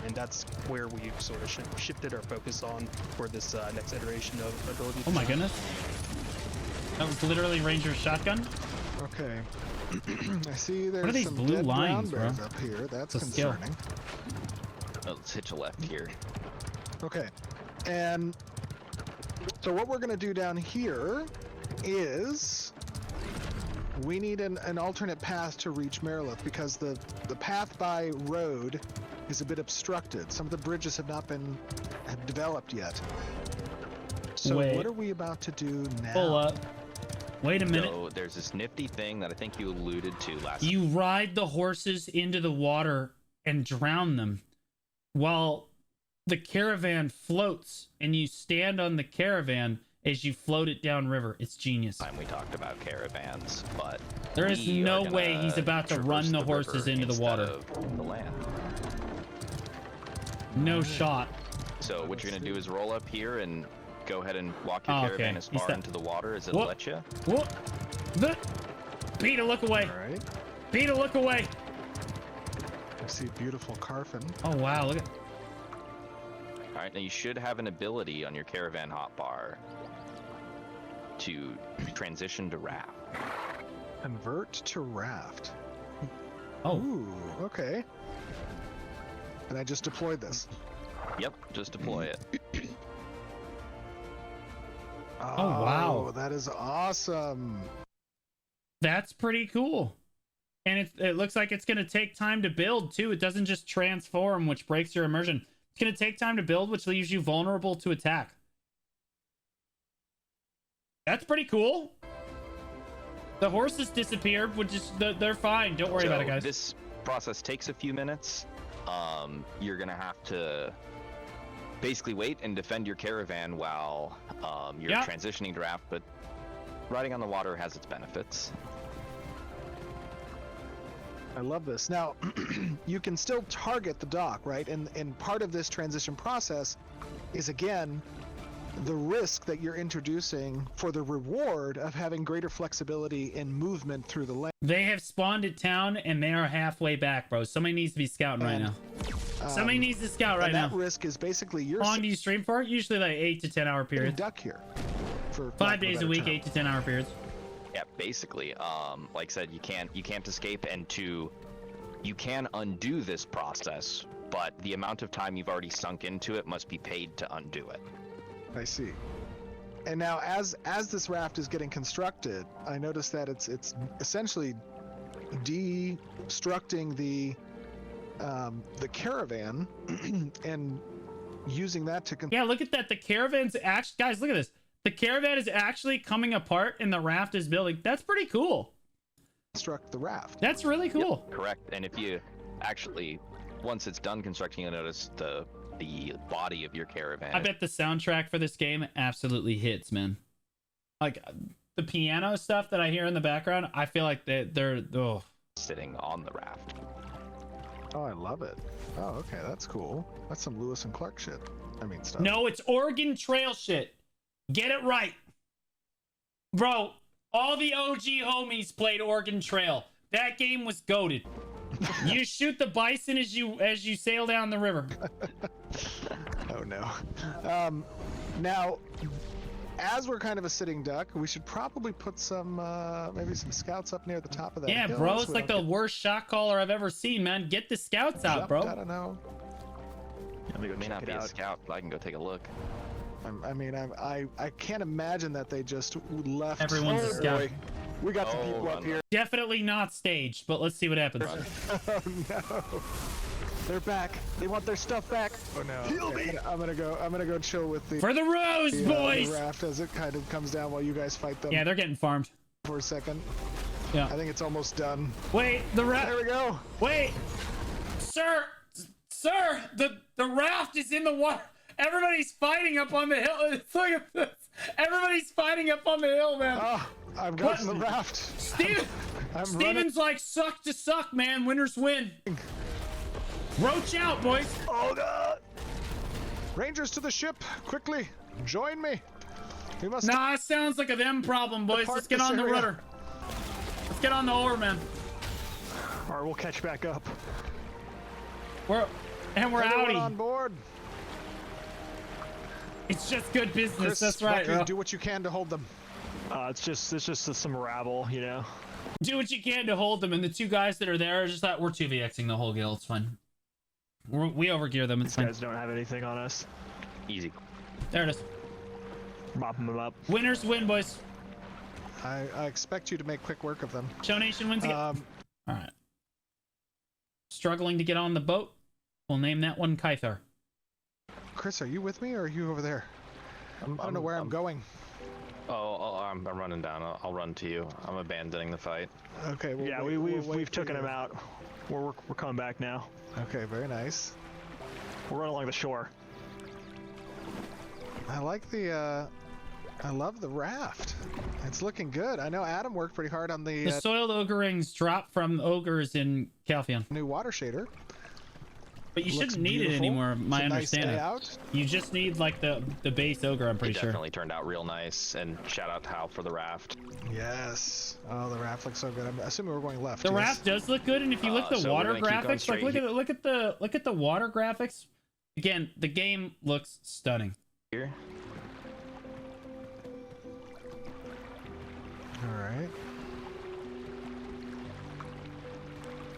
Speaker 5: And that's where we've sort of shifted our focus on for this next iteration of ability.
Speaker 1: Oh my
Speaker 5: design.
Speaker 1: goodness. That was literally Ranger's shotgun.
Speaker 2: Okay. I see there's
Speaker 1: are these
Speaker 2: some
Speaker 1: blue
Speaker 2: dead
Speaker 1: lines,
Speaker 2: brown bears
Speaker 1: bro?
Speaker 2: up here. That's
Speaker 1: It's a skill.
Speaker 2: concerning.
Speaker 3: Oh, let's hitch a left here.
Speaker 2: Okay. And so what we're going to do down here is we need an alternate path to reach Marilith because the path by road is a bit obstructed. Some of the bridges have not been developed yet. So
Speaker 1: Wait.
Speaker 2: what are we about to do now?
Speaker 1: Pull up. Wait a minute.
Speaker 3: So there's this nifty thing that I think you alluded to last.
Speaker 1: You ride the horses into the water and drown them while the caravan floats, and you stand on the caravan as you float it downriver. It's genius.
Speaker 3: time we talked about caravans, but
Speaker 1: There is
Speaker 3: we
Speaker 1: no
Speaker 3: are gonna
Speaker 1: way he's about to
Speaker 3: traverse
Speaker 1: run the
Speaker 3: river
Speaker 1: horses into the
Speaker 3: instead
Speaker 1: water.
Speaker 3: of the land.
Speaker 1: No shot.
Speaker 3: So what you're gonna do is roll up here and go ahead and walk your
Speaker 1: Oh,
Speaker 3: caravan
Speaker 1: okay.
Speaker 3: as
Speaker 1: He's
Speaker 3: far
Speaker 1: that-
Speaker 3: into the water as
Speaker 1: Whoa.
Speaker 3: it'll let you.
Speaker 1: What? The Peter, look away.
Speaker 2: All right.
Speaker 1: Peter, look away.
Speaker 2: I see beautiful Carfin.
Speaker 1: Oh wow, look at
Speaker 3: All right, now you should have an ability on your caravan hotbar to transition to raft.
Speaker 2: Convert to raft.
Speaker 1: oh.
Speaker 2: Ooh, okay. And I just deployed this.
Speaker 3: Yep, just deploy it.
Speaker 1: Oh, wow.
Speaker 2: That is awesome.
Speaker 1: That's pretty cool. And it looks like it's going to take time to build, too. It doesn't just transform, which breaks your immersion. It's going to take time to build, which leaves you vulnerable to attack. That's pretty cool. The horses disappeared, which is... They're fine. Don't worry about it, guys.
Speaker 3: This process takes a few minutes. You're going to have to basically wait and defend your caravan while you're
Speaker 1: Yeah.
Speaker 3: transitioning to raft, but riding on the water has its benefits.
Speaker 2: I love this. Now, you can still target the dock, right? And part of this transition process is, again, the risk that you're introducing for the reward of having greater flexibility in movement through the lane.
Speaker 1: They have spawned at town, and they are halfway back, bro. Somebody needs to be scouting right now. Somebody needs to scout right
Speaker 2: and
Speaker 1: now.
Speaker 2: that risk is basically you're
Speaker 1: How long do you stream for? Usually like 8 to 10 hour
Speaker 2: sitting
Speaker 1: periods.
Speaker 2: duck here. For lack
Speaker 1: 5
Speaker 2: of a
Speaker 1: days a
Speaker 2: better
Speaker 1: week,
Speaker 2: term.
Speaker 1: 8 to 10 hour periods.
Speaker 3: Yeah, basically, like I said, you can't escape, and you can undo this process, but the amount of time you've already sunk into it must be paid to undo it.
Speaker 2: I see. And now, as this raft is getting constructed, I noticed that it's essentially destructing the caravan and using that to
Speaker 1: Yeah, look at that. The caravan's actually, guys, look at this. The caravan is actually coming apart and the raft is building. That's pretty cool.
Speaker 2: construct the raft.
Speaker 1: That's really cool.
Speaker 3: Correct. And if you actually, once it's done constructing, you'll notice the body of your caravan.
Speaker 1: I bet the soundtrack for this game absolutely hits, man. Like the piano stuff that I hear in the background, I feel like they're oh.
Speaker 3: sitting on the raft.
Speaker 2: Oh, I love it. Oh, okay, that's cool. That's some Lewis and Clark shit. I mean, stuff.
Speaker 1: No, it's Oregon Trail shit. Get it right. Bro, all the OG homies played Oregon Trail. That game was goated. You shoot the bison as you sail down the river.
Speaker 2: Oh no. Now, as we're kind of a sitting duck, we should probably put some maybe some scouts up near the top of that
Speaker 1: Yeah,
Speaker 2: hill
Speaker 1: bro,
Speaker 2: so
Speaker 1: it's
Speaker 2: we
Speaker 1: like the
Speaker 2: don't
Speaker 1: worst shot caller I've ever seen, man. Get the scouts
Speaker 2: get
Speaker 1: out,
Speaker 2: jumped.
Speaker 1: bro.
Speaker 2: I don't know.
Speaker 4: Let me go
Speaker 3: May
Speaker 4: check
Speaker 3: not
Speaker 4: it
Speaker 3: be a
Speaker 4: out.
Speaker 3: scout, but I can go take a look.
Speaker 2: I can't imagine that they just left.
Speaker 1: Everyone's a
Speaker 2: Oh,
Speaker 1: scout.
Speaker 2: boy.
Speaker 4: We got some people up
Speaker 3: run.
Speaker 4: here.
Speaker 1: Definitely not staged, but let's see what happens.
Speaker 4: Oh no. They're back. They want their stuff back.
Speaker 2: Oh no.
Speaker 4: Heal me.
Speaker 2: I'm gonna go chill with the,
Speaker 1: For the rose, boys!
Speaker 2: the raft as it kind of comes down while you guys fight them
Speaker 1: Yeah, they're getting farmed.
Speaker 2: for a second.
Speaker 1: Yeah.
Speaker 2: I think it's almost done.
Speaker 1: Wait, the raft.
Speaker 2: There we go.
Speaker 1: Wait, sir, the raft is in the water. Everybody's fighting up on the hill. Look at this. Everybody's fighting up on the hill, man.
Speaker 2: Oh, I've gotten
Speaker 1: What?
Speaker 2: the raft.
Speaker 1: Steven,
Speaker 2: I'm
Speaker 1: Steven's like suck to suck, man. Winners win. Roach out, boys.
Speaker 4: Oh god.
Speaker 2: Rangers to the ship, quickly, join me. We must.
Speaker 1: Nah, it sounds like a them problem, boys.
Speaker 2: Depart
Speaker 1: Let's get
Speaker 2: this
Speaker 1: on the
Speaker 2: area.
Speaker 1: rudder. Let's get on the oar, man.
Speaker 4: All right, we'll catch back up.
Speaker 1: We're
Speaker 2: Everyone
Speaker 1: outie.
Speaker 2: on board.
Speaker 1: It's just good business.
Speaker 2: Chris,
Speaker 1: That's right,
Speaker 2: Bucky,
Speaker 1: bro.
Speaker 2: do what you can to hold them.
Speaker 4: It's just some rabble, you know.
Speaker 1: Do what you can to hold them, and the two guys that are there are just like, we're 2vxing the whole guild. It's fine. We overgear them. It's
Speaker 4: These
Speaker 1: fine.
Speaker 4: guys don't have anything on us.
Speaker 3: Easy.
Speaker 1: There it is.
Speaker 4: Mopping them up.
Speaker 1: Winners win, boys.
Speaker 2: I expect you to make quick work of them.
Speaker 1: Show Nation wins again. All right. Struggling to get on the boat. We'll name that one Kythar.
Speaker 2: Chris, are you with me or are you over there? I don't know where I'm going.
Speaker 3: I'm running down. I'll run to you. I'm abandoning the fight.
Speaker 2: Okay. Well,
Speaker 4: Yeah,
Speaker 2: wait, we'll wait
Speaker 4: we've
Speaker 2: for
Speaker 4: taken
Speaker 2: you.
Speaker 4: them out. We're coming back now.
Speaker 2: Okay, very nice.
Speaker 4: We're running along the shore.
Speaker 2: I like the. I love the raft. It's looking good. I know Adam worked pretty hard on
Speaker 1: The
Speaker 2: the
Speaker 1: soiled ogre rings drop from ogres in Calpheon.
Speaker 2: new water shader.
Speaker 1: But you
Speaker 2: Looks
Speaker 1: shouldn't need it
Speaker 2: beautiful.
Speaker 1: anymore,
Speaker 2: It's
Speaker 1: my
Speaker 2: a nice
Speaker 1: understanding.
Speaker 2: day out.
Speaker 1: You just need like the base ogre, I'm
Speaker 3: It
Speaker 1: pretty sure.
Speaker 3: definitely turned out real nice. And shout out to Hal for the raft.
Speaker 2: Yes. Oh, the raft looks so good. I'm assuming we're going left.
Speaker 1: The
Speaker 2: yes?
Speaker 1: raft does look good, and if you look at the
Speaker 3: so we're
Speaker 1: water
Speaker 3: gonna keep going
Speaker 1: graphics, like
Speaker 3: straight
Speaker 1: look at the water graphics. Again, the game looks stunning.
Speaker 3: Here.
Speaker 2: All right.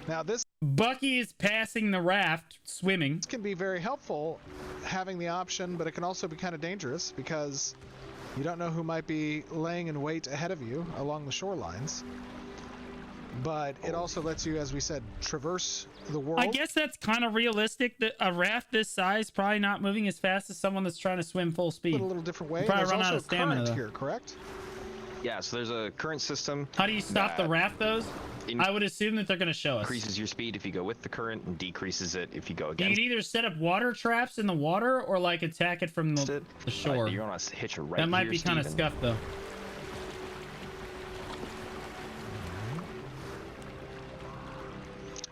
Speaker 2: Now this
Speaker 1: Bucky is passing the raft, swimming.
Speaker 2: can be very helpful, having the option, but it can also be kind of dangerous because you don't know who might be laying in wait ahead of you along the shorelines. But it also lets you, as we said, traverse the world.
Speaker 1: I guess that's kind of realistic. That a raft this size probably not moving as fast as someone that's trying to swim full speed.
Speaker 2: a little different way.
Speaker 1: Probably
Speaker 2: There's
Speaker 1: run out
Speaker 2: also
Speaker 1: of stamina,
Speaker 2: current
Speaker 1: though.
Speaker 2: here, correct?
Speaker 3: Yeah, so there's a current system.
Speaker 1: How do you stop the
Speaker 3: that
Speaker 1: raft, those? I would assume that they're going to show us.
Speaker 3: Increases your speed if you go with the current and decreases it if you go
Speaker 1: You
Speaker 3: against
Speaker 1: can either set up water traps in the water or like attack it from the
Speaker 3: it.
Speaker 1: shore.
Speaker 3: You're on a hitch right
Speaker 1: That might
Speaker 3: here,
Speaker 1: be kind of
Speaker 3: Steven.
Speaker 1: scuffed though.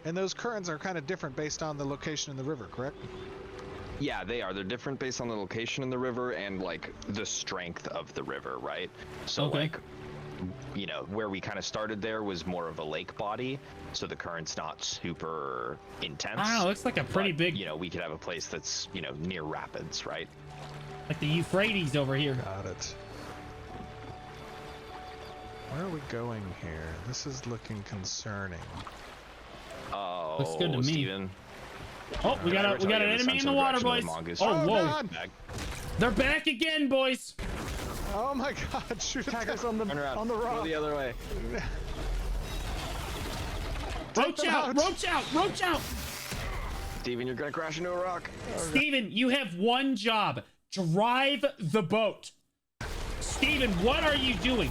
Speaker 2: And those currents are kind of different based on the location in the river, correct?
Speaker 3: Yeah, they are. They're different based on the location in the river and like the strength of the river, right? So
Speaker 1: Okay.
Speaker 3: like, you know, where we kind of started there was more of a lake body, so the current's not super intense.
Speaker 1: I don't know. It looks like a pretty
Speaker 3: but,
Speaker 1: big,
Speaker 3: You know, we could have a place that's, you know, near rapids, right?
Speaker 1: like the Euphrates over here.
Speaker 2: Got it. Where are we going here? This is looking concerning.
Speaker 3: Oh,
Speaker 1: Looks good to me.
Speaker 3: Steven.
Speaker 1: Oh, we got
Speaker 3: Never
Speaker 1: an
Speaker 3: tell you
Speaker 1: enemy in the
Speaker 3: central
Speaker 1: water,
Speaker 3: direction
Speaker 1: boys.
Speaker 3: of the mongoose.
Speaker 1: Oh,
Speaker 2: Oh,
Speaker 1: whoa!
Speaker 2: God.
Speaker 3: Back.
Speaker 1: They're back again, boys.
Speaker 2: Oh my God! Shoot at
Speaker 4: Attack us
Speaker 2: them.
Speaker 4: on the
Speaker 3: Turn around.
Speaker 4: on the
Speaker 3: Go
Speaker 4: rock.
Speaker 3: the other way.
Speaker 1: Roach
Speaker 2: them
Speaker 1: out!
Speaker 2: out.
Speaker 1: Roach out! Roach out!
Speaker 3: Steven, you're gonna crash into a rock.
Speaker 1: Steven, you have one job. Drive the boat. Steven, what are you doing?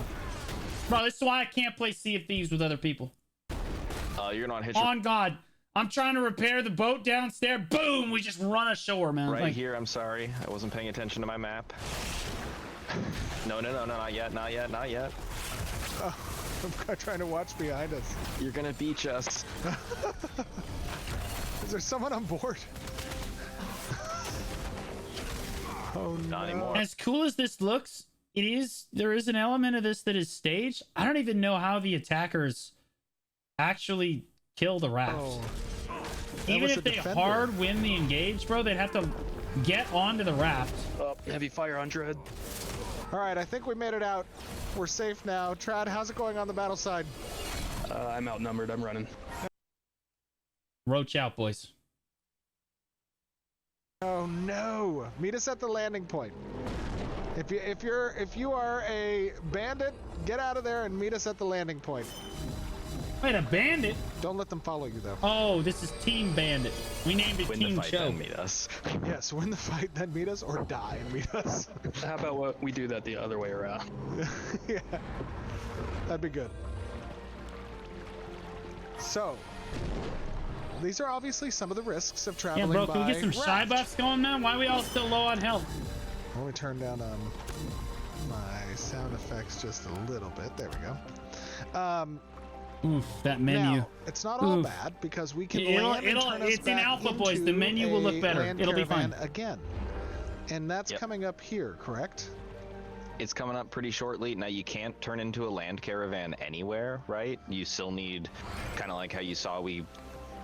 Speaker 1: Bro, this is why I can't play Sea of Thieves with other people.
Speaker 3: You're gonna hitch
Speaker 1: On God. I'm trying to repair the boat downstairs. Boom! We just run ashore, man.
Speaker 3: right
Speaker 1: Like,
Speaker 3: here. I'm sorry, I wasn't paying attention to my map. No, not yet, not yet, not yet.
Speaker 2: I'm trying to watch behind us.
Speaker 3: You're gonna beach us.
Speaker 2: Is there someone on board? Oh no!
Speaker 3: Not anymore.
Speaker 1: as cool as this looks, there is an element of this that is staged. I don't even know how the attackers actually kill the raft.
Speaker 2: Oh. That
Speaker 1: Even
Speaker 2: was
Speaker 1: if
Speaker 2: a
Speaker 1: they
Speaker 2: defender.
Speaker 1: hard win the engage, bro, they'd have to get onto the raft.
Speaker 5: Heavy fire on Dread.
Speaker 2: All right, I think we made it out. We're safe now. Trad, how's it going on the battle side?
Speaker 5: I'm outnumbered. I'm running.
Speaker 1: Roach out, boys.
Speaker 2: Oh no! Meet us at the landing point. If you are a bandit, get out of there and meet us at the landing point.
Speaker 1: Wait, a bandit?
Speaker 2: Don't let them follow you though.
Speaker 1: Oh, this is Team Bandit. We named it
Speaker 3: Win the
Speaker 1: Team
Speaker 3: fight,
Speaker 1: Show.
Speaker 3: then meet us.
Speaker 2: Yes, win the fight, then meet us, or die and meet us.
Speaker 5: How about what we do that the other way around?
Speaker 2: Yeah, that'd be good. So, these are obviously some of the risks of
Speaker 1: Yeah,
Speaker 2: traveling
Speaker 1: bro,
Speaker 2: by
Speaker 1: can we get some shy
Speaker 2: raft.
Speaker 1: buffs going, man? Why are we all still low on health?
Speaker 2: Let me turn down my sound effects just a little bit. There we go.
Speaker 1: Oof, that menu.
Speaker 2: Now, it's not all
Speaker 1: Oof.
Speaker 2: bad because we can
Speaker 1: It'll-
Speaker 2: land and
Speaker 1: it'll-
Speaker 2: turn us
Speaker 1: it's in
Speaker 2: back
Speaker 1: alpha, boys. The
Speaker 2: into
Speaker 1: menu will look
Speaker 2: a
Speaker 1: better.
Speaker 2: land
Speaker 1: It'll be
Speaker 2: caravan
Speaker 1: fine.
Speaker 2: again. And that's
Speaker 3: Yep.
Speaker 2: coming up here, correct?
Speaker 3: It's coming up pretty shortly. Now, you can't turn into a land caravan anywhere, right? You still need, kind of like how you saw we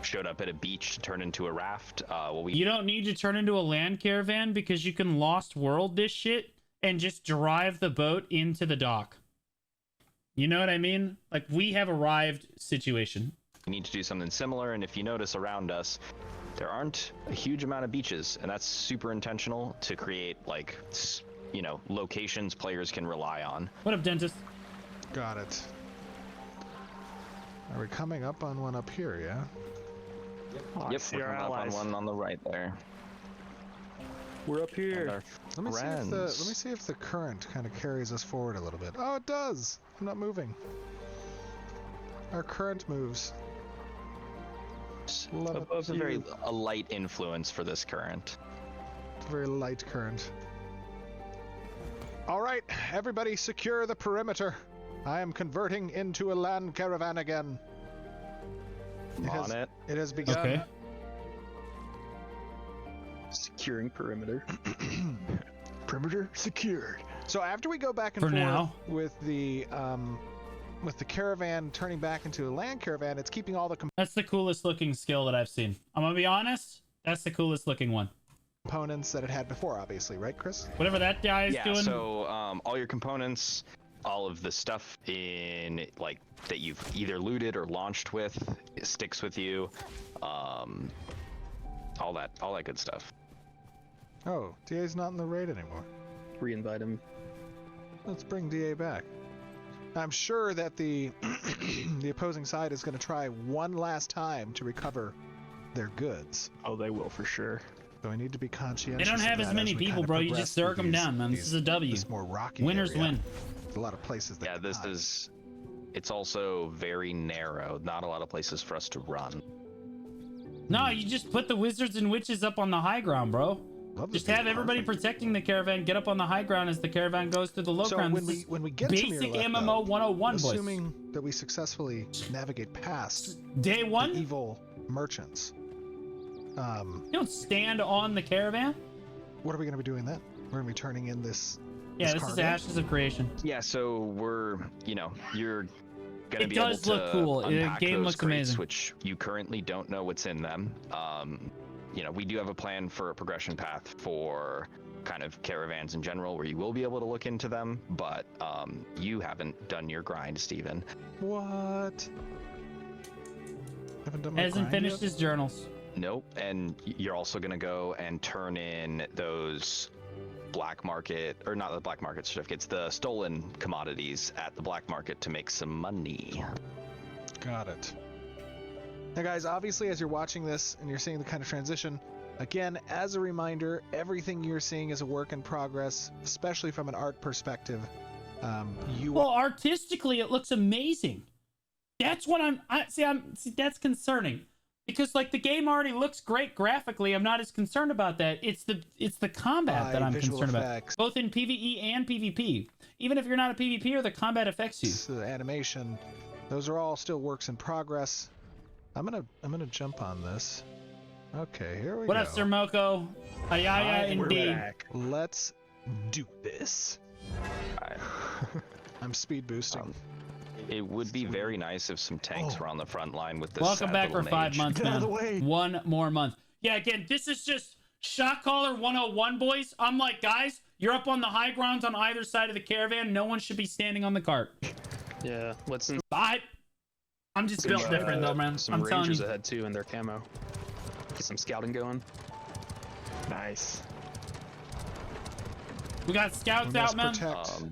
Speaker 3: showed up at a beach to turn into a raft.
Speaker 1: You don't need to turn into a land caravan because you can Lost World this shit and just drive the boat into the dock. You know what I mean? Like, we have arrived situation.
Speaker 3: We need to do something similar, and if you notice around us, there aren't a huge amount of beaches, and that's super intentional to create, like, locations players can rely on.
Speaker 1: What up, dentist?
Speaker 2: Got it. Are we coming up on one up here, yeah?
Speaker 4: Oh, I
Speaker 3: Yep,
Speaker 4: see
Speaker 3: we're
Speaker 4: our
Speaker 3: coming up on
Speaker 4: allies.
Speaker 3: one on the right there.
Speaker 4: We're up
Speaker 3: And
Speaker 4: here.
Speaker 3: our
Speaker 2: Let me
Speaker 3: friends.
Speaker 2: see if the current kind of carries us forward a little bit. Oh, it does. I'm not moving. Our current moves. Love it.
Speaker 3: It's a light influence for this current.
Speaker 2: It's a very light current. All right, everybody secure the perimeter. I am converting into a land caravan again.
Speaker 3: On it.
Speaker 2: It has begun.
Speaker 1: Okay.
Speaker 5: Securing perimeter.
Speaker 4: Perimeter secured.
Speaker 2: So after we go back and
Speaker 1: For
Speaker 2: forth
Speaker 1: now.
Speaker 2: with the caravan turning back into a land caravan, it's keeping all the
Speaker 1: That's the coolest looking skill that I've seen. I'm gonna be honest. That's the coolest looking one.
Speaker 2: components that it had before, obviously, right, Chris?
Speaker 1: Whatever that guy is
Speaker 3: Yeah,
Speaker 1: doing.
Speaker 3: so all your components, all of the stuff in like that you've either looted or launched with, it sticks with you. All that good stuff.
Speaker 2: Oh, DA's not in the raid anymore.
Speaker 5: Reinvite him.
Speaker 2: Let's bring DA back. I'm sure that the the opposing side is going to try one last time to recover their goods.
Speaker 4: Oh, they will for sure.
Speaker 2: So I need to be conscientious.
Speaker 1: They don't have
Speaker 2: of
Speaker 1: as
Speaker 2: that
Speaker 1: many
Speaker 2: we
Speaker 1: people,
Speaker 2: kind of
Speaker 1: bro. You
Speaker 2: progress
Speaker 1: just zerk
Speaker 2: through
Speaker 1: them down, man. This is a W.
Speaker 2: This more rocky
Speaker 1: Winners
Speaker 2: area.
Speaker 1: win.
Speaker 2: There's a lot of places that
Speaker 3: Yeah,
Speaker 2: can
Speaker 3: this
Speaker 2: hide.
Speaker 3: is. It's also very narrow. Not a lot of places for us to run.
Speaker 1: No, you just put the wizards and witches up on the high ground, bro.
Speaker 2: Love
Speaker 1: Just
Speaker 2: this
Speaker 1: have
Speaker 2: being
Speaker 1: everybody
Speaker 2: perfect.
Speaker 1: protecting the caravan. Get up on the high ground as the caravan goes through the low
Speaker 2: So
Speaker 1: ground.
Speaker 2: when
Speaker 1: This is
Speaker 2: we get
Speaker 1: basic
Speaker 2: to Mirlet,
Speaker 1: MMO
Speaker 2: though,
Speaker 1: 101, boys.
Speaker 2: assuming that we successfully navigate past
Speaker 1: Day
Speaker 2: the
Speaker 1: one, you
Speaker 2: evil merchants,
Speaker 1: don't stand on the caravan.
Speaker 2: what are we going to be doing then? We're going to be turning in this.
Speaker 1: Yeah, this is
Speaker 2: cargo?
Speaker 1: Ashes of Creation.
Speaker 3: Yeah, so we're, you're gonna
Speaker 1: It
Speaker 3: be
Speaker 1: does
Speaker 3: able
Speaker 1: look
Speaker 3: to
Speaker 1: cool. The
Speaker 3: unpack
Speaker 1: game
Speaker 3: those
Speaker 1: looks
Speaker 3: crates,
Speaker 1: amazing.
Speaker 3: which you currently don't know what's in them. We do have a plan for a progression path for kind of caravans in general, where you will be able to look into them, but you haven't done your grind, Steven.
Speaker 2: What? Haven't done my
Speaker 1: Hasn't
Speaker 2: grind
Speaker 1: finished
Speaker 2: yet?
Speaker 1: his journals.
Speaker 3: Nope, and you're also gonna go and turn in those black market, or not the black market certificates, the stolen commodities at the black market to make some money.
Speaker 2: Got it. Now, guys, obviously, as you're watching this and you're seeing the kind of transition, again, as a reminder, everything you're seeing is a work in progress, especially from an art perspective.
Speaker 1: Well, artistically, it looks amazing. That's what that's concerning. Because like the game already looks great graphically, I'm not as concerned about that. It's the combat that I'm
Speaker 2: visual
Speaker 1: concerned
Speaker 2: effects.
Speaker 1: about, both in PvE and PvP. Even if you're not a PvPer, the combat affects you.
Speaker 2: The animation, those are all still works in progress. I'm gonna jump on this. Okay, here we
Speaker 1: What
Speaker 2: go.
Speaker 1: up, Sir Moko? Ayaya,
Speaker 4: We're
Speaker 1: indeed.
Speaker 4: back.
Speaker 2: Let's do this. I'm speed boosting.
Speaker 3: It would be very nice if some tanks were on the front line with this.
Speaker 1: Welcome
Speaker 3: sad
Speaker 1: back for
Speaker 3: little
Speaker 1: 5
Speaker 3: mage.
Speaker 1: months,
Speaker 4: Get out of
Speaker 1: man.
Speaker 4: the way.
Speaker 1: One more month. Yeah, again, this is just Shot Caller 101, boys. I'm like, guys, you're up on the high grounds on either side of the caravan. No one should be standing on the cart.
Speaker 5: Yeah, let's
Speaker 1: I'm just built different, though, man.
Speaker 5: Some
Speaker 1: I'm telling
Speaker 5: rangers
Speaker 1: you.
Speaker 5: ahead too in their camo. Get some scouting going.
Speaker 4: Nice.
Speaker 1: We got scouts
Speaker 2: We
Speaker 1: out,
Speaker 2: must
Speaker 1: man.
Speaker 2: protect.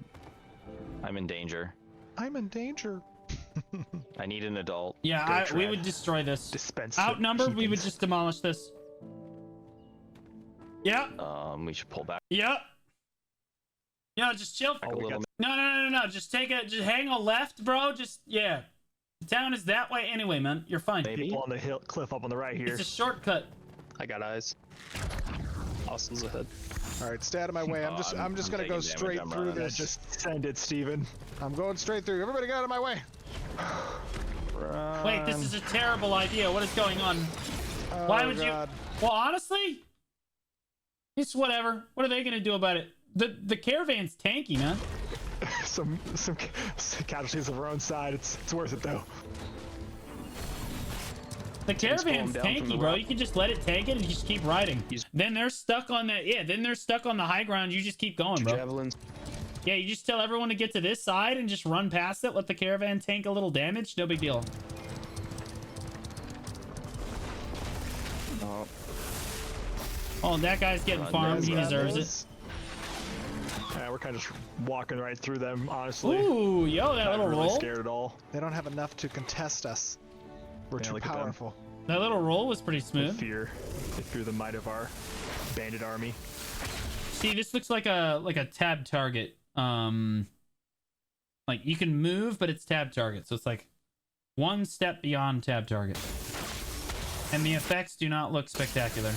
Speaker 3: I'm in danger.
Speaker 2: I'm in danger.
Speaker 3: I need an adult.
Speaker 1: Yeah,
Speaker 3: Go
Speaker 1: we
Speaker 3: tread.
Speaker 1: would destroy this.
Speaker 4: Dispense the
Speaker 1: Outnumbered, we would
Speaker 4: heathens.
Speaker 1: just demolish this. Yeah,
Speaker 3: We should pull back
Speaker 1: yeah. Yeah, just chill.
Speaker 3: a little.
Speaker 1: No. Just just hang a left, bro. Just, yeah. The town is that way anyway, man. You're fine.
Speaker 3: Maybe.
Speaker 4: People on the hill cliff up on the right here.
Speaker 1: It's a shortcut.
Speaker 5: I got eyes. Austin's ahead.
Speaker 2: All right, stay out of my way. I'm just
Speaker 3: I'm
Speaker 2: gonna go
Speaker 3: taking damage,
Speaker 2: straight
Speaker 3: I'm
Speaker 2: through
Speaker 3: running.
Speaker 2: this.
Speaker 4: Just send it, Steven.
Speaker 2: I'm going straight through. Everybody get out of my way.
Speaker 1: Wait, this is a terrible idea. What is going on? Why would
Speaker 2: God.
Speaker 1: you? Well, honestly, it's whatever. What are they gonna do about it? The caravan's tanky, man.
Speaker 4: some casualties of our own side. It's worth it though.
Speaker 1: The caravan's
Speaker 5: down from
Speaker 1: tanky,
Speaker 5: the
Speaker 1: bro.
Speaker 5: rock.
Speaker 1: You can just let it tank it and just keep riding. Then they're stuck on that. Yeah, then they're stuck on the high ground. You just keep going, bro.
Speaker 5: Javelins.
Speaker 1: Yeah, you just tell everyone to get to this side and just run past it. Let the caravan tank a little damage. No big deal. Oh, that guy's getting farmed. He deserves it.
Speaker 4: Yeah, we're kind of just walking right through them, honestly.
Speaker 1: Ooh, yo, that
Speaker 4: Not
Speaker 1: little
Speaker 4: really
Speaker 1: roll.
Speaker 4: scared at all.
Speaker 2: They don't have enough to contest us. We're
Speaker 4: Yeah,
Speaker 2: too
Speaker 4: look at them.
Speaker 2: powerful.
Speaker 1: That little roll was pretty
Speaker 4: They
Speaker 1: smooth.
Speaker 4: fear the might of our bandit army.
Speaker 1: See, this looks like a tab target. Like you can move, but it's tab target, so it's like one step beyond tab target. And the effects do not look spectacular.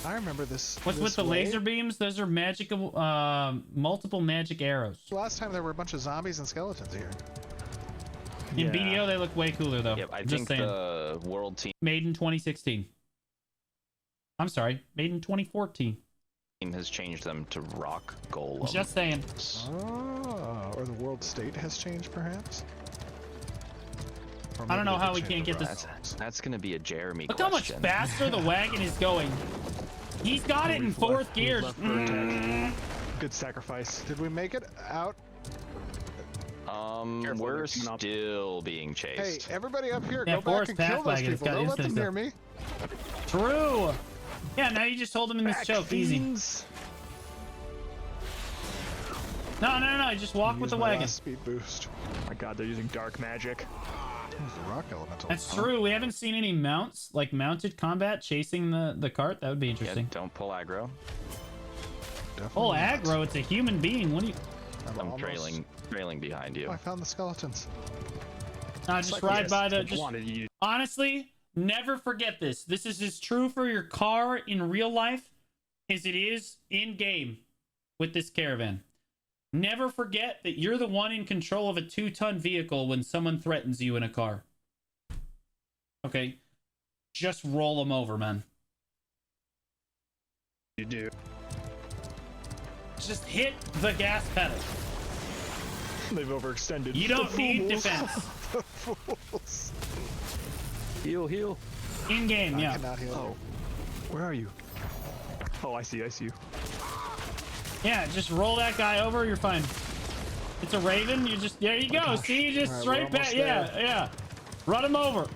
Speaker 2: I remember this.
Speaker 1: What's with the laser beams? Those are magical, multiple magic arrows.
Speaker 2: Last time there were a bunch of zombies and skeletons here.
Speaker 1: In
Speaker 4: Yeah.
Speaker 1: BDO, they look way cooler though.
Speaker 3: Yep, I
Speaker 1: Just
Speaker 3: think
Speaker 1: saying.
Speaker 3: the world team
Speaker 1: Made in 2016. I'm sorry, made in 2014.
Speaker 3: has changed them to rock golem.
Speaker 1: Just saying.
Speaker 2: Oh, or the world state has changed, perhaps. Or
Speaker 1: I don't
Speaker 2: maybe
Speaker 1: know
Speaker 2: they
Speaker 1: how
Speaker 2: did
Speaker 1: we
Speaker 2: change
Speaker 1: can't
Speaker 2: the
Speaker 1: get this.
Speaker 2: routes.
Speaker 3: That's gonna be a Jeremy
Speaker 1: Look how much
Speaker 3: question.
Speaker 1: faster the wagon is going. He's got it in fourth gear.
Speaker 4: Left for attack. Good sacrifice.
Speaker 2: Did we make it out?
Speaker 4: Careful,
Speaker 3: We're
Speaker 4: they're coming up.
Speaker 3: still being
Speaker 2: Hey,
Speaker 3: chased.
Speaker 2: everybody up here,
Speaker 1: Yeah,
Speaker 2: go back
Speaker 1: Forest
Speaker 2: and kill
Speaker 1: Path
Speaker 2: those
Speaker 1: Wagon has
Speaker 2: people.
Speaker 1: got
Speaker 2: Don't let them
Speaker 1: instant
Speaker 2: near me.
Speaker 1: True. Yeah, now you just hold him in this choke. Easy.
Speaker 4: Fiends.
Speaker 1: No. Just walk
Speaker 2: Use
Speaker 1: with the
Speaker 2: my
Speaker 1: wagon.
Speaker 2: last speed boost.
Speaker 4: Oh my god, they're using dark magic.
Speaker 2: Who's the rock elemental?
Speaker 1: That's true. We haven't seen any mounts, like mounted combat chasing the cart. That would be
Speaker 3: Yeah,
Speaker 1: interesting.
Speaker 3: don't pull aggro.
Speaker 2: Definitely
Speaker 1: Oh,
Speaker 2: not.
Speaker 1: aggro. It's a human being. What do you?
Speaker 3: I'm
Speaker 2: almost-
Speaker 3: trailing behind you.
Speaker 2: Oh, I found the skeletons.
Speaker 1: Just
Speaker 4: Like,
Speaker 1: ride
Speaker 4: yes,
Speaker 1: by the.
Speaker 4: I
Speaker 1: Just
Speaker 4: wanted you.
Speaker 1: honestly, never forget this. This is as true for your car in real life as it is in game with this caravan. Never forget that you're the one in control of a 2-ton vehicle when someone threatens you in a car. Okay? Just roll them over, man.
Speaker 4: You do.
Speaker 1: Just hit the gas pedal.
Speaker 4: They've overextended.
Speaker 1: You don't
Speaker 4: The
Speaker 1: need
Speaker 4: fools.
Speaker 1: defense.
Speaker 2: The fools.
Speaker 5: Heal.
Speaker 1: In game,
Speaker 2: I
Speaker 1: yeah.
Speaker 2: cannot heal.
Speaker 4: Oh, where are you? Oh, I see you.
Speaker 1: Yeah, just roll that guy over, you're fine. It's a raven, you just, there you go.
Speaker 2: gosh.
Speaker 1: See, you just
Speaker 2: All right,
Speaker 1: straight
Speaker 2: we're
Speaker 1: back.
Speaker 2: almost
Speaker 1: Yeah,
Speaker 2: there.
Speaker 1: yeah. Run him over.